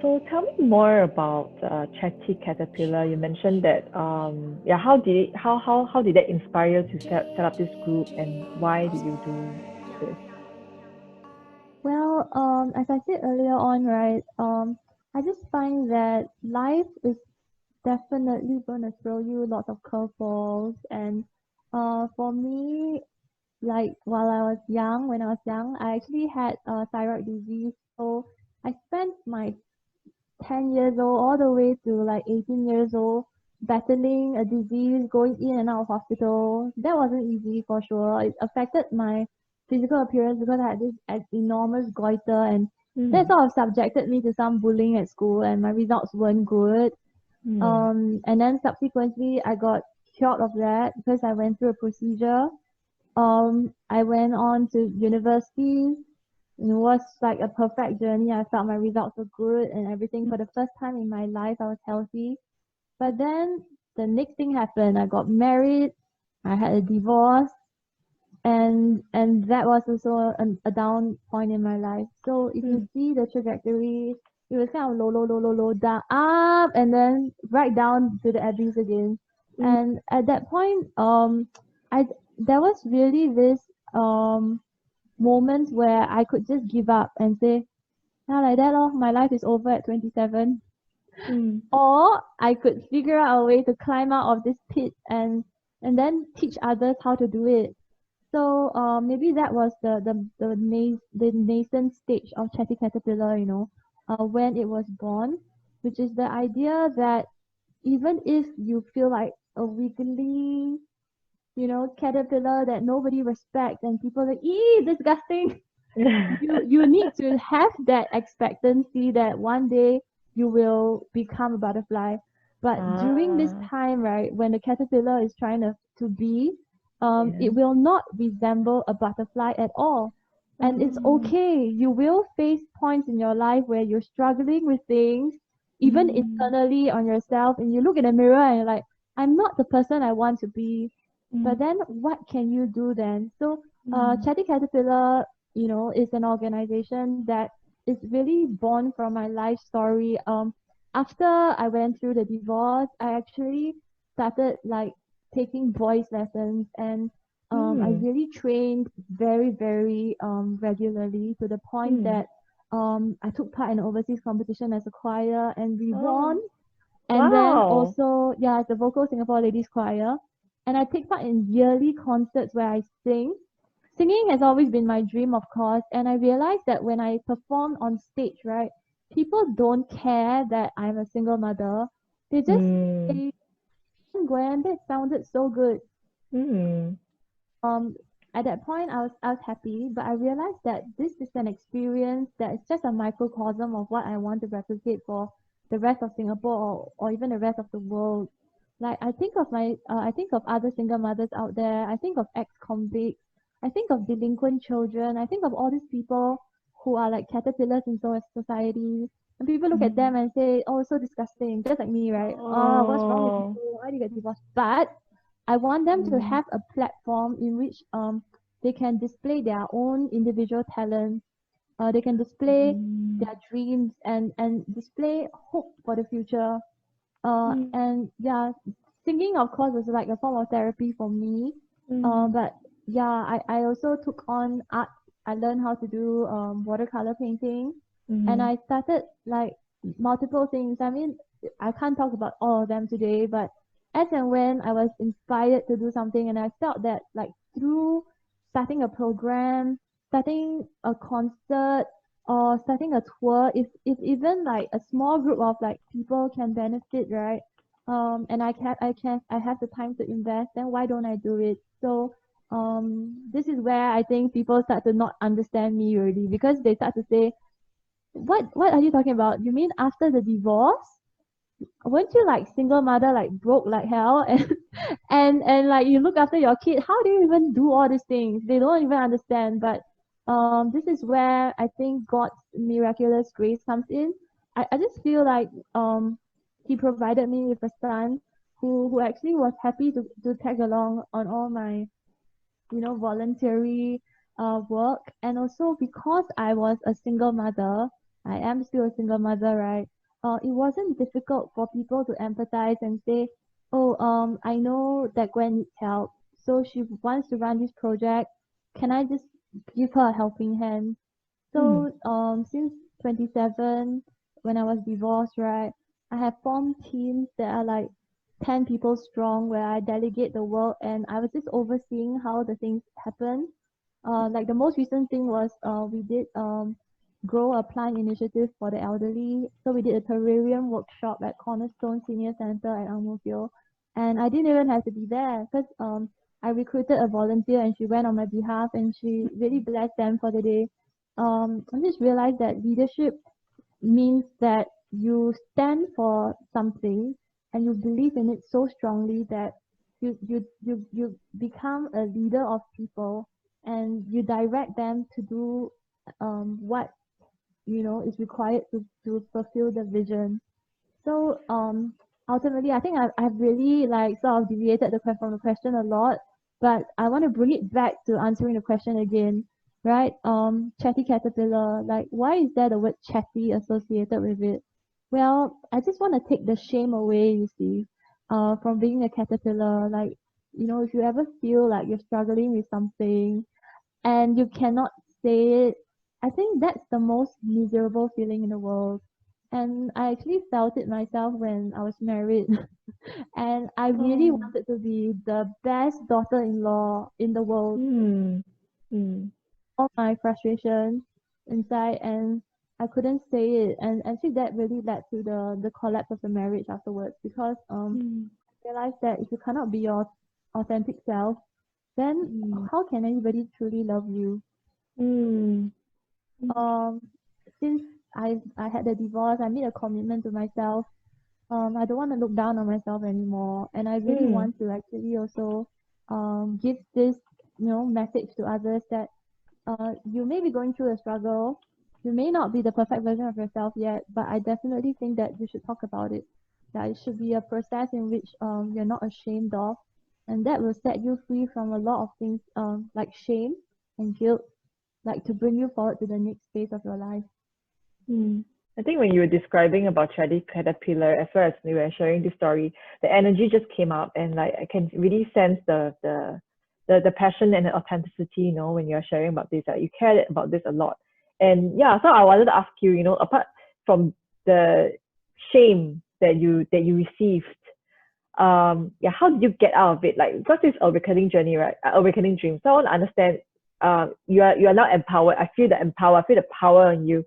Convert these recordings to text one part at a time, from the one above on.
So tell me more about Chatty Caterpillar. You mentioned that yeah, how did that inspire you to set up this group, and why did you do this? Well, as I said earlier on, right, I just find that life is definitely gonna throw you lots of curveballs, and for me, like while I was young, when I was young, I actually had thyroid disease, so I spent my 10 years old all the way to like 18 years old battling a disease, going in and out of hospital. That wasn't easy for sure. It affected my physical appearance because I had this enormous goiter, and that Mm, sort of subjected me to some bullying at school, and my results weren't good. mm, And then subsequently I got cured of that because I went through a procedure. I went on to university. It was like a perfect journey. I felt my results were good and everything. For the first time in my life, I was healthy. But then the next thing happened. I got married. I had a divorce, and that was also a down point in my life. So if you mm, see the trajectory, it was kind of low, low, low, low, low, down, up, and then right down to the abyss again. mm, And at that point, I there was really this moments where I could just give up and say, "Yeah, like that, oh, my life is over at 27." mm, Or I could figure out a way to climb out of this pit and then teach others how to do it. So maybe that was the nascent stage of Chatty Caterpillar, when it was born, which is the idea that even if you feel like a wiggly, caterpillar that nobody respects and people are like, "Ee, disgusting." You need to have that expectancy that one day you will become a butterfly. But during this ah, time, right, when the caterpillar is trying to be, yeah. it will not resemble a butterfly at all. And it's Oh, okay. You will face points in your life where you're struggling with things, even mm, internally on yourself, and you look in the mirror and you're like, I'm not the person I want to be. But mm, then what can you do then? So mm, Chatty Caterpillar, is an organization that is really born from my life story. After I went through the divorce, I actually started like taking voice lessons, and I mm, really trained very, very regularly to the point mm. that I took part in an overseas competition as a choir and we won. Oh, And then wow. also, yeah, as a vocal Singapore Ladies Choir. And I take part in yearly concerts where I sing. Singing has always been my dream, of course, and I realized that when I perform on stage, right, people don't care that I'm a single mother. They just Mm, say, Gwen, that sounded so good. mm, Um, at that point, I was happy, but I realized that this is an experience that is just a microcosm of what I want to replicate for the rest of Singapore or even the rest of the world. Like I think of other single mothers out there. I think of ex-convicts. I think of delinquent children. I think of all these people who are like caterpillars in society. And people look at them mm. and say, "Oh, it's so disgusting," just like me, right? Oh, what's wrong with Oh, you? Why do you get divorced? But I want them to mm, have a platform in which they can display their own individual talents. They can display mm, their dreams and display hope for the future. mm, And yeah, singing of course is like a form of therapy for me. mm, But yeah, I also took on art. I learned how to do watercolor painting, and mm, I started like multiple things. I mean, I can't talk about all of them today, but as and when I was inspired to do something, and I felt that like through starting a program, starting a concert, or starting a tour, if even like a small group of like people can benefit, right? And I have the time to invest, then why don't I do it? So this is where I think people start to not understand me already because they start to say, what are you talking about? You mean after the divorce? Weren't you like single mother, like broke like hell? And like you look after your kid, how do you even do all these things? They don't even understand. But this is where I think God's miraculous grace comes in. I just feel like he provided me with a son who actually was happy to tag along on all my voluntary work. And also because I was a single mother, I am still a single mother, right? It wasn't difficult for people to empathize and say, oh, I know that Gwen needs help, so she wants to run this project. Can I just give her a helping hand? Mm. So, since 27, when I was divorced, right, I have formed teams that are like 10 people strong where I delegate the work and I was just overseeing how the things happen. Like the most recent thing was we did grow a plant initiative for the elderly. So we did a terrarium workshop at Cornerstone Senior Center at Ang Mo Kio. And I didn't even have to be there because I recruited a volunteer and she went on my behalf and she really blessed them for the day. I just realized that leadership means that you stand for something and you believe in it so strongly that you become a leader of people and you direct them to do what is required to fulfill the vision. So ultimately, I think I've really like sort of deviated from the question a lot, but I want to bring it back to answering the question again, right? Chatty Caterpillar, like why is there the word chatty associated with it? Well, I just want to take the shame away, you see, from being a caterpillar. Like, if you ever feel like you're struggling with something and you cannot say it, I think that's the most miserable feeling in the world. And I actually felt it myself when I was married. And I really Oh. wanted to be the best daughter-in-law in the world. Mm. Mm. All my frustrations inside, and I couldn't say it. And actually, that really led to the collapse of the marriage afterwards because Mm. I realized that if you cannot be your authentic self, then Mm. how can anybody truly love you? Mm. Um, since I had the divorce, I made a commitment to myself. I don't want to look down on myself anymore, and I really Mm. want to actually also give this message to others that you may be going through a struggle, you may not be the perfect version of yourself yet, but I definitely think that you should talk about it. That it should be a process in which you're not ashamed of, and that will set you free from a lot of things like shame and guilt, like to bring you forward to the next phase of your life. Mm. I think when you were describing about Chatty Caterpillar, as well as you were sharing this story, the energy just came up, and like I can really sense the passion and the authenticity. When you're sharing about this, you care about this a lot. And yeah, so I wanted to ask you, apart from the shame that you received, yeah, how did you get out of it? Like, because it's a awakening journey, right? Awakening dream. So I want to understand. You are now empowered. I feel the empower. I feel the power in you.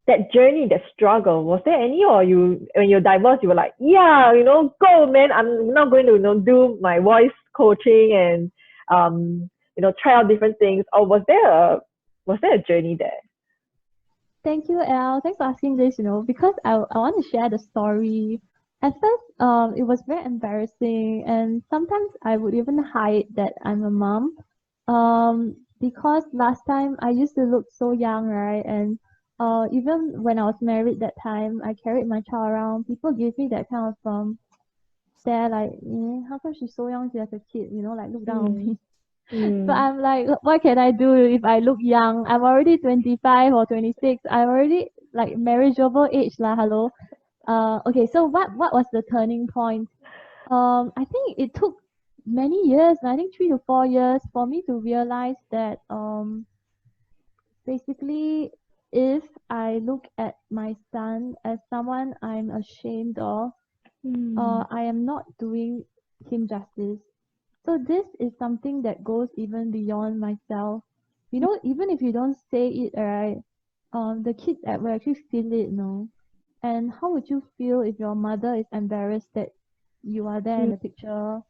That journey, that struggle, was there any, or you, when you're divorced, you were like, yeah, go, man. I'm not going to, do my voice coaching and, try out different things. Or was there a journey there? Thank you, Elle. Thanks for asking this, because I want to share the story. At first, it was very embarrassing, and sometimes I would even hide that I'm a mom. Because last time I used to look so young, right? And even when I was married that time, I carried my child around. People gave me that kind of stare, like, how come she's so young? She has a kid, like look down on Mm, me. But mm, I'm like, what can I do if I look young? I'm already 25 or 26. I'm already like marriageable age lah. Hello. Okay. So what was the turning point? I think it took many years. I think 3 to 4 years for me to realize that basically if I look at my son as someone I'm ashamed of, mm, I am not doing him justice. So this is something that goes even beyond myself. Even if you don't say it, right, the kids will actually feel it, no? And how would you feel if your mother is embarrassed that you are there in mm, the picture?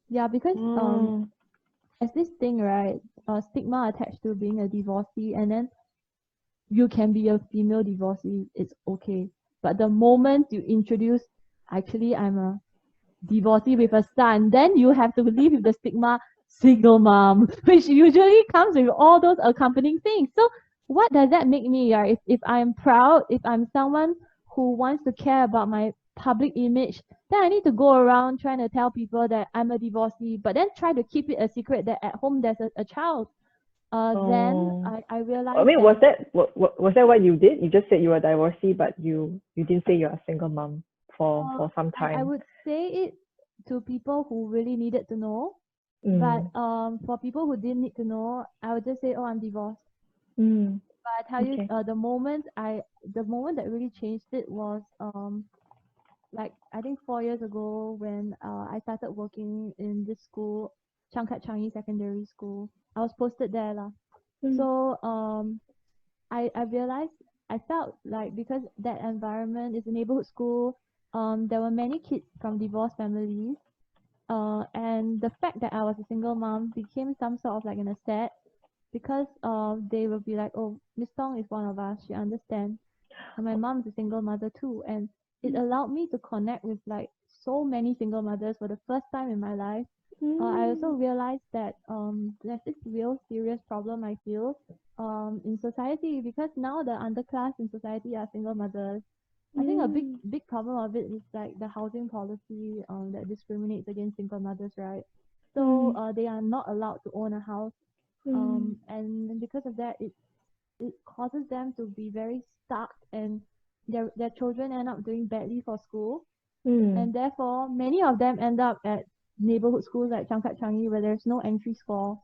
Yeah, because mm, there's this thing, right, stigma attached to being a divorcee, and then you can be a female divorcee, it's okay. But the moment you introduce, actually, I'm a divorcee with a son, then you have to live with the stigma single mom, which usually comes with all those accompanying things. So what does that make me? If I'm proud, if I'm someone who wants to care about my public image, then I need to go around trying to tell people that I'm a divorcee, but then try to keep it a secret that at home there's a child. Then Oh. I I realized mean, that was that what you did? You just said you were a divorcee, but you didn't say you're a single mom uh, for some I time. would say it to people who really needed to know. But Mm. for people who didn't need to know, I would just say, oh, I'm divorced. Mm. But I tell you, Okay. the moment that really changed it was like I think 4 years ago when I started working in this school, Changkat Changi Secondary School. I was posted there lah. Mm. So I realized I felt like because that environment is a neighborhood school, there were many kids from divorced families. And the fact that I was a single mom became some sort of like an asset because they will be like, oh, Miss Thong is one of us. She understands. And my mom is a single mother too, and it allowed me to connect with like so many single mothers for the first time in my life. I also Mm. realized that there's this real serious problem I feel in society because now the underclass in society are single mothers. I think a Mm. big problem of it is like the housing policy that discriminates against single mothers, right? So Mm. they are not allowed to own a house, Mm. and because of that, it causes them to be very stuck, and their children end up doing badly for school, Mm. and therefore many of them end up at neighborhood schools like Changkat Changi where there's no entry score.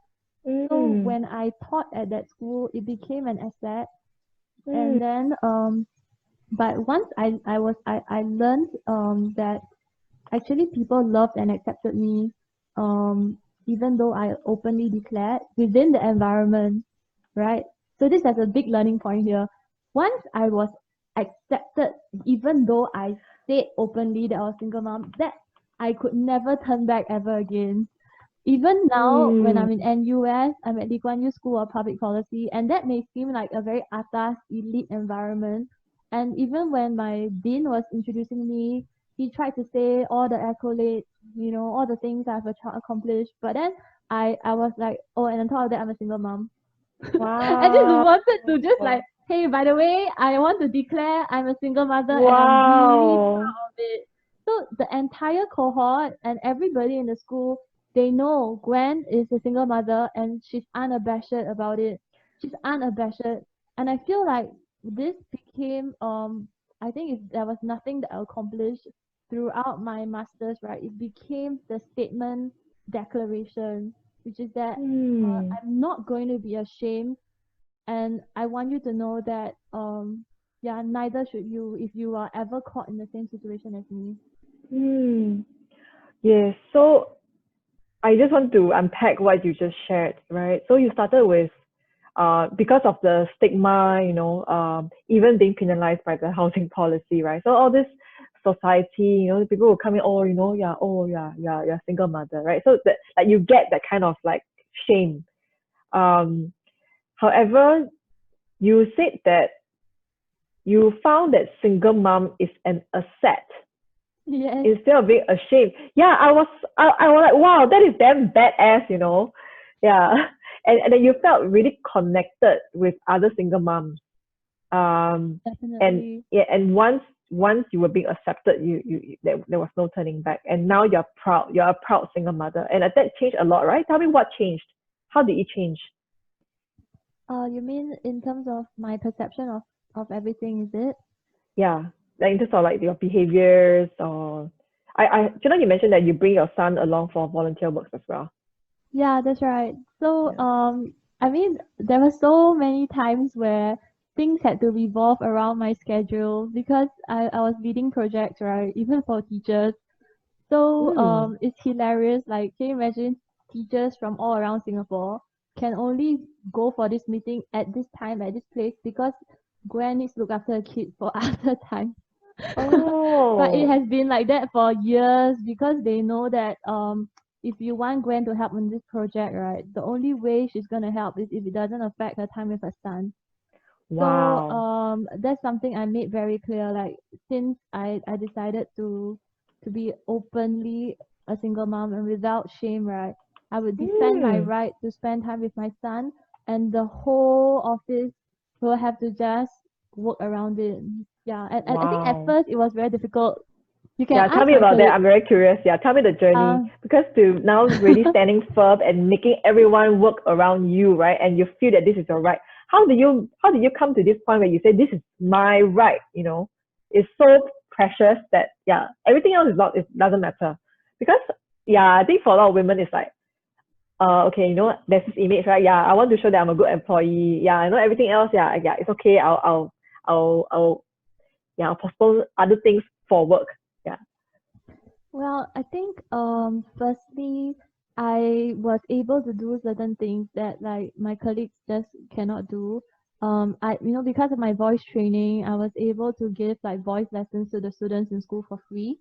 So Mm. when I taught at that school, it became an asset, Mm. and then but once I learned that actually people loved and accepted me um even though I openly declared within the environment, right? So this is a big learning point here. Once I was accepted, even though I said openly that I was single mom, that I could never turn back ever again. Even now, when Mm. I'm in NUS, I'm at Lee Kuan Yew School of Public Policy, and that may seem like a very atas, elite environment. And even when my dean was introducing me, he tried to say all the accolades, all the things I've accomplished. But then I was like, oh, and on top of that, I'm a single mom. I just Wow. wanted to just like, hey, by the way, I want to declare I'm a single mother and I'm really Wow. proud of it. So the entire cohort and everybody in the school, they know Gwen is a single mother and she's unabashed about it. She's unabashed. And I feel like this became I think if there was nothing that I accomplished throughout my masters, right? It became the statement declaration, which is that Mm. I'm not going to be ashamed, and I want you to know that yeah, neither should you if you are ever caught in the same situation as me. Mm. Yes. So I just want to unpack what you just shared, right? So you started with because of the stigma, even being penalized by the housing policy, right? So all this society, people will come in, oh, yeah, oh, yeah, yeah, you're a single mother, right? So that like you get that kind of like shame. Um, However, you said that you found that single mom is an asset Yes, instead of being ashamed. Yeah, I was like, wow, that is damn badass. Yeah. And then you felt really connected with other single moms. And definitely. yeah, and once you were being accepted, there was no turning back. And now you're proud. You're a proud single mother. And that changed a lot, right? Tell me what changed. How did it change? You mean in terms of my perception of everything, is it? Yeah. Like in terms of like your behaviors or you mentioned that you bring your son along for volunteer works as well. Yeah, that's right. So, Yeah. I mean, there were so many times where things had to revolve around my schedule because I was leading projects, right? Even for teachers. So, Mm. it's hilarious. Like, can you imagine teachers from all around Singapore can only go for this meeting at this time, at this place, because Gwen needs to look after a kid for other time. But it Oh. has been like that for years because they know that if you want Gwen to help on this project, right, the only way she's gonna help is if it doesn't affect her time with her son. So Wow. that's something I made very clear. Like since I decided to be openly a single mom and without shame, right, I would defend my Mm. right to spend time with my son, and the whole office will have to just work around it. Yeah, and I think at Wow. first it was very difficult You can Yeah, ask tell me my about that. colleague. I'm very curious. Yeah, tell me the journey. Because to now really standing firm and making everyone work around you, right? And you feel that this is your right. How did you come to this point where you say this is my right? You know, it's so precious that yeah, everything else is not, it doesn't matter. Because yeah, I think for a lot of women it's like, okay, you know, there's this image, right? Yeah, I want to show that I'm a good employee. Yeah, I know everything else. Yeah, yeah, it's okay. I'll yeah, I'll postpone other things for work. Yeah. Well, I think firstly I was able to do certain things that like my colleagues just cannot do. I because of my voice training, I was able to give like voice lessons to the students in school for free.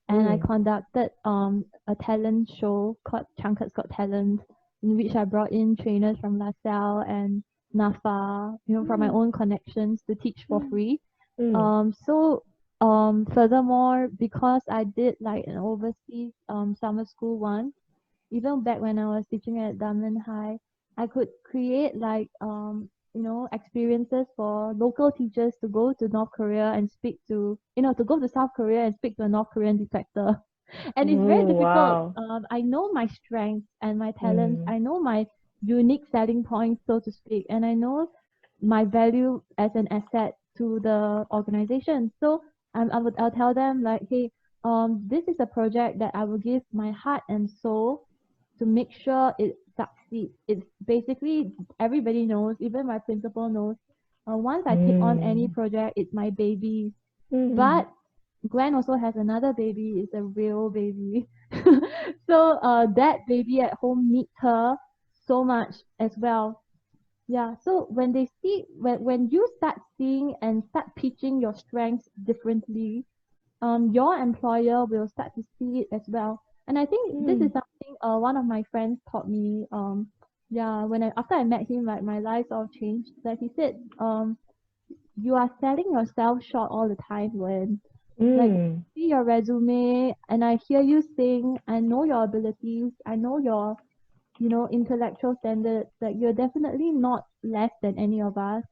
And I Mm. conducted a talent show called Chunkett's Got Talent, in which I brought in trainers from LaSalle and NAFA, from my own connections to teach for free. Mm. So furthermore, because I did like an overseas summer school once, even back when I was teaching at Dunman High, I could create like experiences for local teachers to go to North Korea and speak to to go to South Korea and speak to a North Korean defector. And it's very Oh, difficult. wow. I know my strengths and my talents. Mm. I know my unique selling points, so to speak, and I know my value as an asset to the organization. So I'll tell them like, hey, this is a project that I will give my heart and soul to make sure it succeeds. It's basically everybody knows, even my principal knows. Once I take on any Mm. project, it's my baby. Mm. But Gwen also has another baby. It's a real baby. So that baby at home needs her so much as well. Yeah, so when they see when you start seeing and start pitching your strengths differently, your employer will start to see it as well. And I think this is Mm. something one of my friends taught me. Yeah, after I met him, like my life all changed. Like he said, you are selling yourself short all the time when like Mm. see your resume and I hear you sing, I know your abilities, I know your intellectual standards, like you're definitely not less than any of us.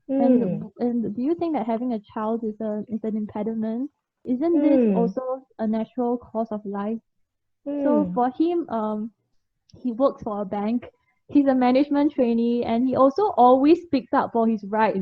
Mm. And do you think that having a child is an impediment? Isn't this Mm. also a natural course of life? So Mm. for him, he works for a bank. He's a management trainee, and he also always speaks up for his right,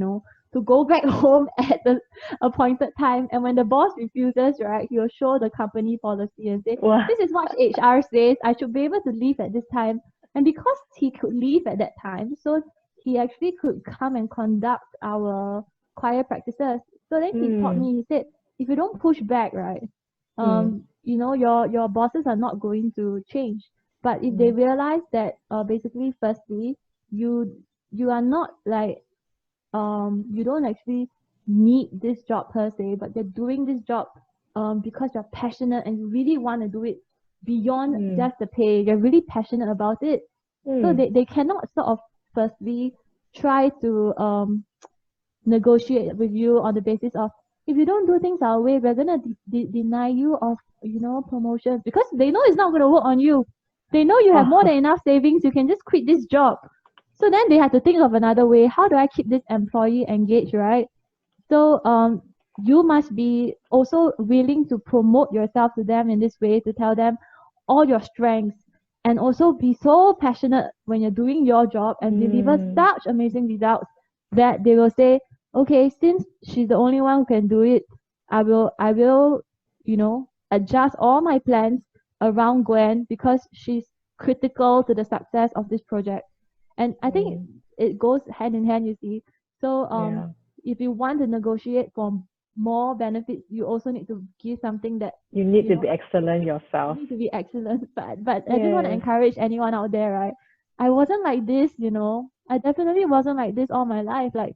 to go back home at the appointed time. And when the boss refuses, right, he will show the company policy and say, Wow. "This is what HR says. I should be able to leave at this time." And because he could leave at that time, so he actually could come and conduct our choir practices. So then he taught Mm. me. He said, "If you don't push back, right, Mm. your bosses are not going to change." But if they Mm. realize that basically firstly you are not like you don't actually need this job per se, but you're doing this job because you're passionate and you really want to do it beyond Mm. just the pay. You're really passionate about it. So Mm. they cannot sort of firstly try to negotiate with you on the basis of, if you don't do things our way, we're gonna deny you of promotions, because they know it's not gonna work on you. They know you have more than Oh. enough savings. You can just quit this job. So then they have to think of another way. How do I keep this employee engaged, right? So you must be also willing to promote yourself to them in this way, to tell them all your strengths, and also be so passionate when you're doing your job and deliver Mm. such amazing results that they will say, okay, since she's the only one who can do it, I will adjust all my plans around Gwen because she's critical to the success of this project. And I think Mm. it goes hand in hand, you see. So Yeah. if you want to negotiate for more benefits, you also need to give something that You need you to know be excellent you yourself. need to be excellent. But I just want to Yes. encourage anyone out there, right? I wasn't like this, I definitely wasn't like this all my life. Like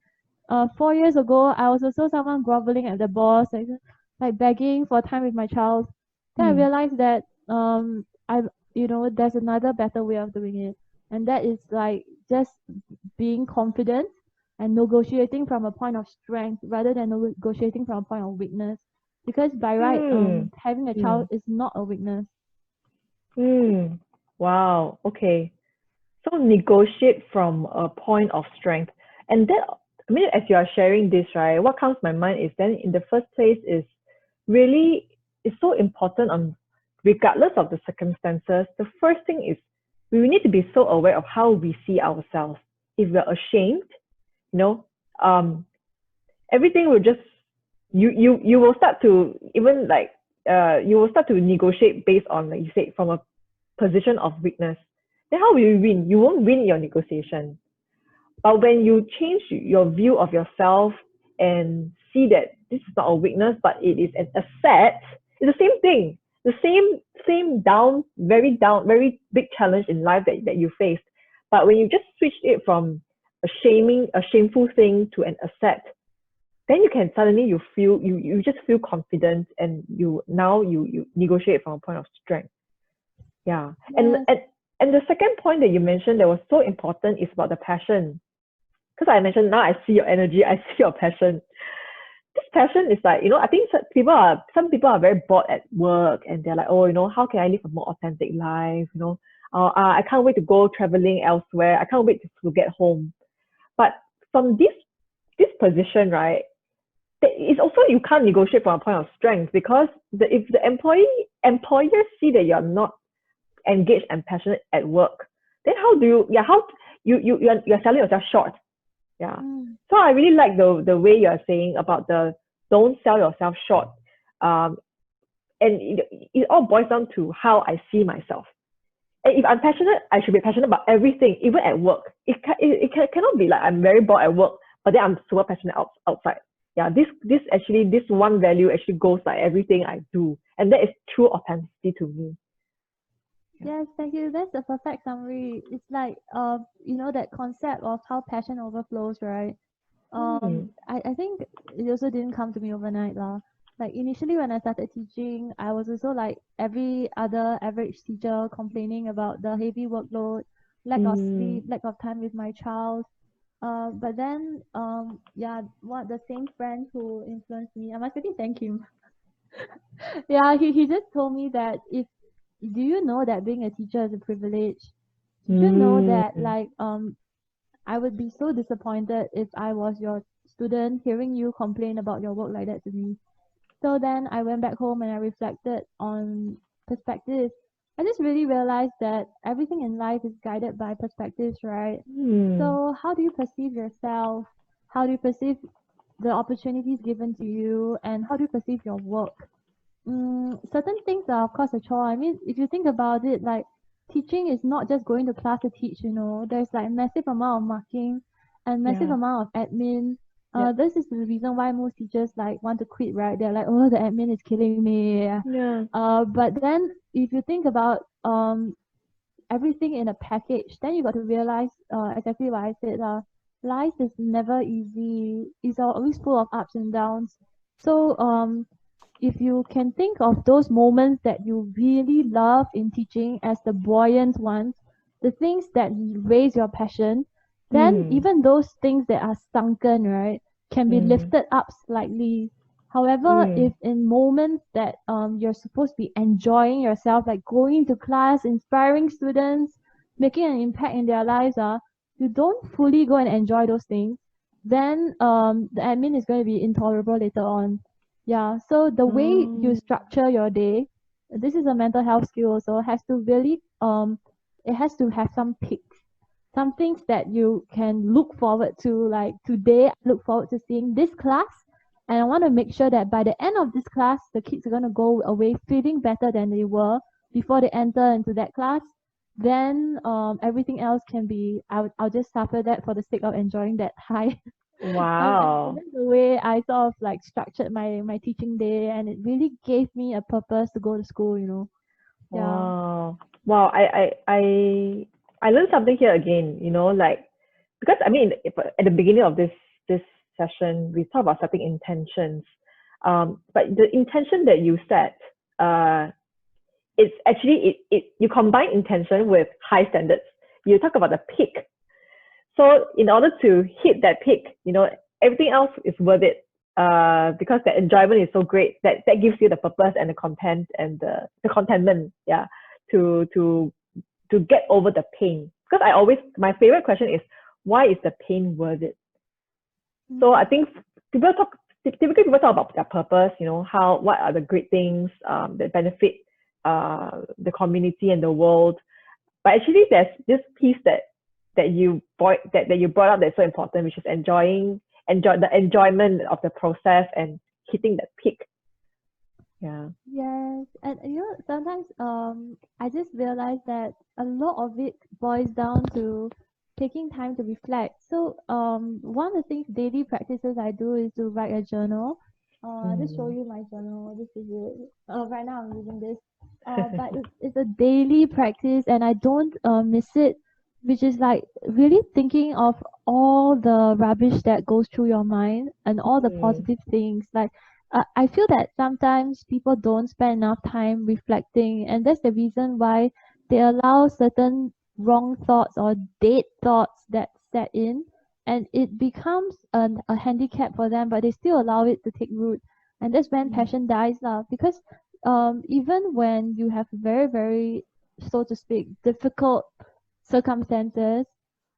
4 years ago, I was also someone groveling at the boss, like begging for time with my child. Then I Mm. realized that I there's another better way of doing it, and that is like just being confident and negotiating from a point of strength rather than negotiating from a point of weakness. Because by right, Mm. having a child Mm. is not a weakness. Mm. Wow. Okay. So negotiate from a point of strength. And that, I mean, as you are sharing this, right, what comes to my mind is then in the first place is really, it's so important regardless of the circumstances. The first thing is we need to be so aware of how we see ourselves. If we're ashamed, everything will just you will start to even like you will start to negotiate based on, like you said, from a position of weakness. Then how will you win? You won't win your negotiation. But when you change your view of yourself and see that this is not a weakness, but it is an asset, it's the same thing. The same very big challenge in life that you faced. But when you just switch it from a shameful thing to an asset, then you can suddenly you just feel confident, and you negotiate from a point of strength. Yeah. Yes. And the second point that you mentioned that was so important is about the passion. Because I mentioned, now I see your energy, I see your passion. This passion is like, I think some people are very bored at work, and they're like, oh, how can I live a more authentic life? I can't wait to go traveling elsewhere. I can't wait to get home. But from this position, right, it's also, you can't negotiate from a point of strength, because if the employers see that you're not engaged and passionate at work, then you're selling yourself short. Yeah. So I really like the way you're saying about the don't sell yourself short. And it all boils down to how I see myself. And if I'm passionate, I should be passionate about everything, even at work. It cannot be like I'm very bored at work, but then I'm super passionate outside. Yeah, this one value actually goes like everything I do, and that is true authenticity to me. Yes, thank you. That's a perfect summary. It's like that concept of how passion overflows, right? I think it also didn't come to me overnight lah. Like initially when I started teaching, I was also like every other average teacher, complaining about the heavy workload, lack of sleep, lack of time with my child. But then the same friend who influenced me, I must really thank him. Yeah, he just told me that do you know that being a teacher is a privilege? Do you know that like I would be so disappointed if I was your student hearing you complain about your work like that to me. So then I went back home and I reflected on perspective. I just really realized that everything in life is guided by perspectives, right? So how do you perceive yourself? How do you perceive the opportunities given to you? And how do you perceive your work? Certain things are of course a chore. I mean, if you think about it, like teaching is not just going to class to teach, there's like massive amount of marking and massive amount of admin. This is the reason why most teachers like want to quit, right? They're like, oh, the admin is killing me. Yeah. But then if you think about everything in a package, then you got to realize exactly what I said. Life is never easy. It's always full of ups and downs. So if you can think of those moments that you really love in teaching as the buoyant ones, the things that raise your passion, then even those things that are sunken, right, can be lifted up slightly. However, if in moments that you're supposed to be enjoying yourself, like going to class, inspiring students, making an impact in their lives, you don't fully go and enjoy those things, then the admin is going to be intolerable later on. Yeah, so the way you structure your day, this is a mental health skill also, has to really it has to have some peaks, some things that you can look forward to. Like today, I look forward to seeing this class, and I want to make sure that by the end of this class, the kids are going to go away feeling better than they were before they enter into that class. Then everything else can be, I'll just suffer that for the sake of enjoying that high. Wow. And that's the way I sort of like structured my teaching day, and it really gave me a purpose to go to school, Yeah. Wow. I learned something here again, like, because I mean, at the beginning of this session, we talked about setting intentions. But the intention that you set, it's actually you combine intention with high standards. You talk about the peak. So in order to hit that peak, everything else is worth it. Because the enjoyment is so great that gives you the purpose and the content and the contentment, to get over the pain. Because my favorite question is, why is the pain worth it? So I think people typically people talk about their purpose, what are the great things that benefit the community and the world. But actually, there's this piece that you brought up that's so important, which is enjoy the enjoyment of the process and hitting that peak. Yeah. Yes, and sometimes I just realize that a lot of it boils down to taking time to reflect. So one of the things daily practices I do is to write a journal. I'll just show you my journal. This is it. Right now I'm using this. But it's a daily practice and I don't miss it, which is like really thinking of all the rubbish that goes through your mind and all the positive things. Like I feel that sometimes people don't spend enough time reflecting, and that's the reason why they allow certain wrong thoughts or dead thoughts that set in, and it becomes a handicap for them, but they still allow it to take root. And that's when passion dies, lah. Because even when you have very, very, so to speak, difficult circumstances,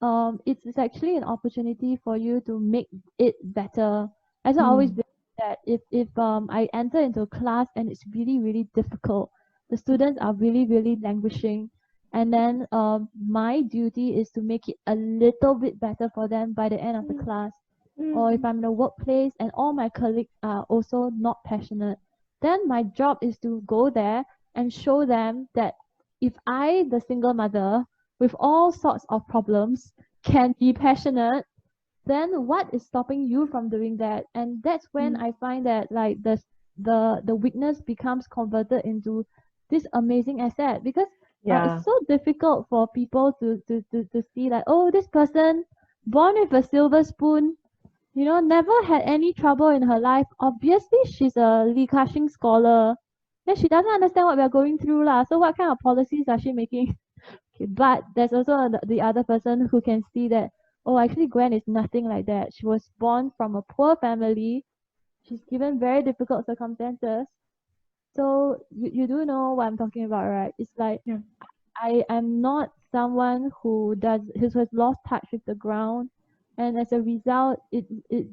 it's actually an opportunity for you to make it better. As I always believe that if I enter into a class and it's really, really difficult, the students are really, really languishing, and then my duty is to make it a little bit better for them by the end of the class. Or if I'm in a workplace and all my colleagues are also not passionate, then my job is to go there and show them that if I, the single mother with all sorts of problems, can be passionate, then what is stopping you from doing that? And that's when I find that like the weakness becomes converted into this amazing asset, because it's so difficult for people to see like, oh, this person born with a silver spoon, never had any trouble in her life. Obviously, she's a Li Ka-shing scholar. Then she doesn't understand what we're going through, lah. So what kind of policies are she making? Okay, but there's also the other person who can see that, oh, actually, Gwen is nothing like that. She was born from a poor family. She's given very difficult circumstances. So you do know what I'm talking about, right? It's like I am not someone who has lost touch with the ground. And as a result, it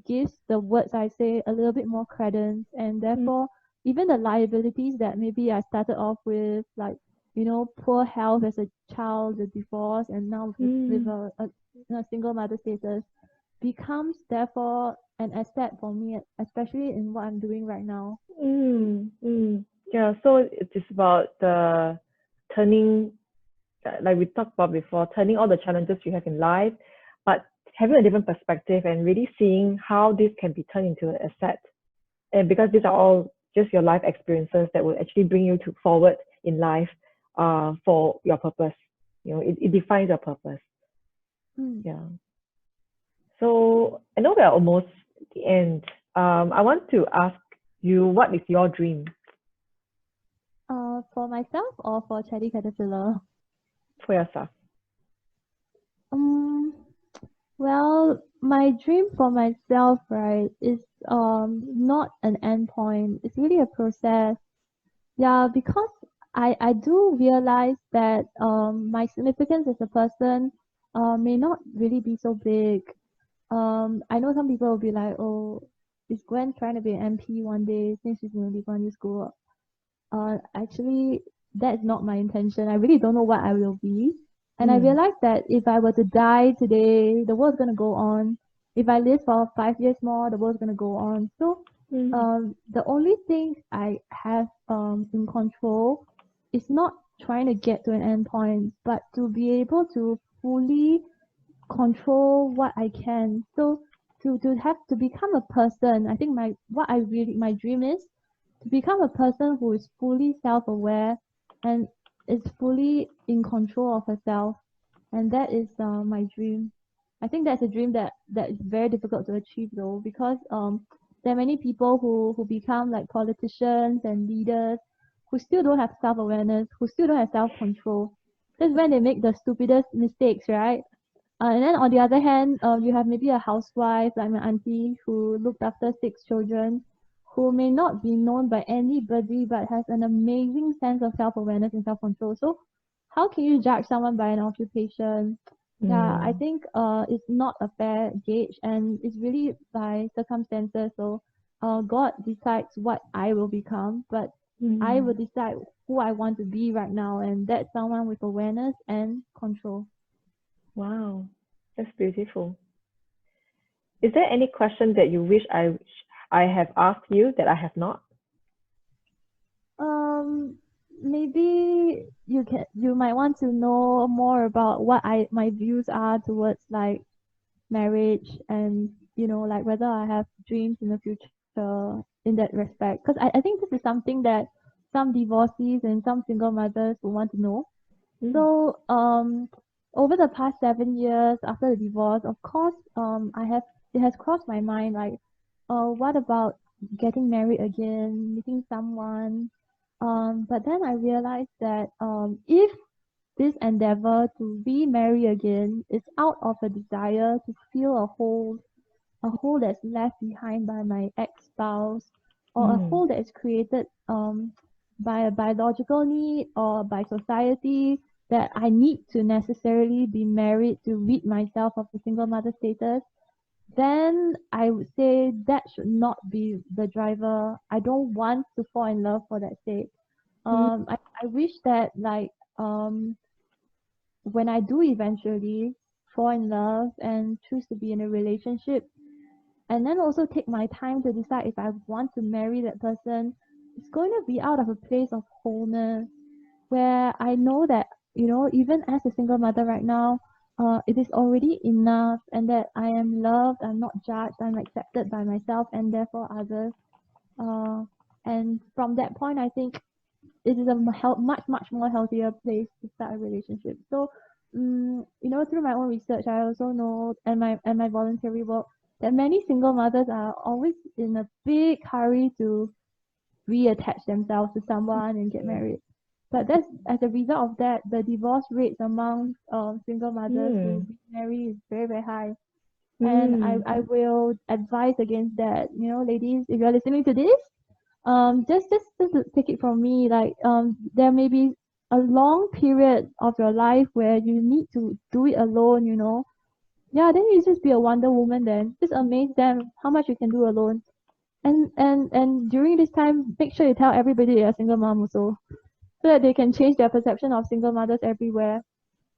gives the words I say a little bit more credence, and therefore even the liabilities that maybe I started off with, like poor health as a child, the divorce, and now with a single mother status, becomes therefore an asset for me, especially in what I'm doing right now. Yeah, so it is about the turning, like we talked about before, turning all the challenges you have in life, but having a different perspective and really seeing how this can be turned into an asset. And because these are all just your life experiences that will actually bring you forward in life for your purpose. It defines your purpose. Yeah. So I know we're almost at the end. I want to ask you, what is your dream? For myself or for Chatty Caterpillar? For yourself. Well, my dream for myself, right, is not an endpoint. It's really a process. Yeah, because I do realize that my significance as a person may not really be so big. I know some people will be like, oh, is Gwen trying to be an MP one day since she's going to be going to school? Actually, that's not my intention. I really don't know what I will be. And I realized that if I were to die today, the world's going to go on. If I live for 5 years more, the world's going to go on. So the only thing I have in control is not trying to get to an end-point, but to be able to fully control what I can. So to become a person, I think my dream is to become a person who is fully self-aware and is fully in control of herself. And that is my dream. I think that's a dream that is very difficult to achieve though, because there are many people who become like politicians and leaders who still don't have self-awareness, who still don't have self-control. That's when they make the stupidest mistakes, right? And then on the other hand, you have maybe a housewife like my auntie who looked after 6 children, who may not be known by anybody but has an amazing sense of self-awareness and self-control. So how can you judge someone by an occupation? Yeah, I think it's not a fair gauge, and it's really by circumstances. So God decides what I will become, but I will decide who I want to be right now, and that's someone with awareness and control. Wow, that's beautiful. Is there any question that you wish I have asked you that I have not? Maybe you might want to know more about what my views are towards like marriage, and like whether I have dreams in the future in that respect, because I think this is something that some divorcees and some single mothers will want to know. So over the past 7 years after the divorce, of course, it has crossed my mind like, what about getting married again, meeting someone? But then I realized that if this endeavor to remarry again is out of a desire to fill a hole that's left behind by my ex-spouse, or a hole that is created by a biological need or by society, that I need to necessarily be married to rid myself of the single mother status, then I would say that should not be the driver. I don't want to fall in love for that sake. I wish that like when I do eventually fall in love and choose to be in a relationship, and then also take my time to decide if I want to marry that person, it's going to be out of a place of wholeness, where I know that, even as a single mother right now, it is already enough, and that I am loved, I'm not judged, I'm accepted by myself and therefore others. And from that point, I think it is a much more healthier place to start a relationship. So, through my own research, I also know, and my voluntary work, that many single mothers are always in a big hurry to reattach themselves to someone and get married. But that's as a result of that, the divorce rates among single mothers who remarry is very, very high. And I will advise against that. Ladies, if you're listening to this, just to take it from me, like there may be a long period of your life where you need to do it alone. Yeah, then you just be a Wonder Woman. Then just amaze them how much you can do alone. And during this time, make sure you tell everybody you're a single mom also, so that they can change their perception of single mothers everywhere.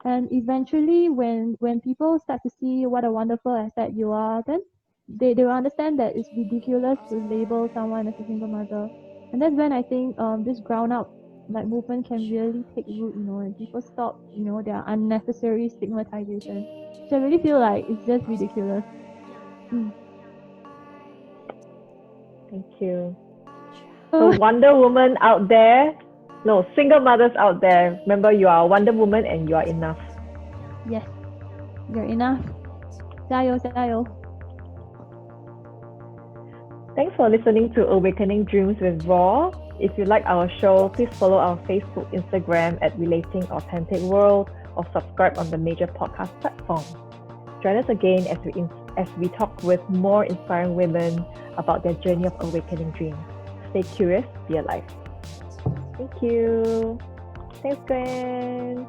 And eventually, when people start to see what a wonderful asset you are, then they will understand that it's ridiculous to label someone as a single mother. And that's when I think this ground up like movement can really take root, and people stop, their unnecessary stigmatization. So I really feel like it's just ridiculous. Thank you. So Wonder Woman out there, no, single mothers out there, remember you are a Wonder Woman and you are enough. Yes, you're enough. 加油加油. Thanks for listening to Awakening Dreams with Raw. If you like our show, please follow our Facebook, Instagram at Relating Authentic World, or subscribe on the major podcast platforms. Join us again as we talk with more inspiring women about their journey of awakening dreams. Stay curious, be alive. Thank you. Thanks, Gwen.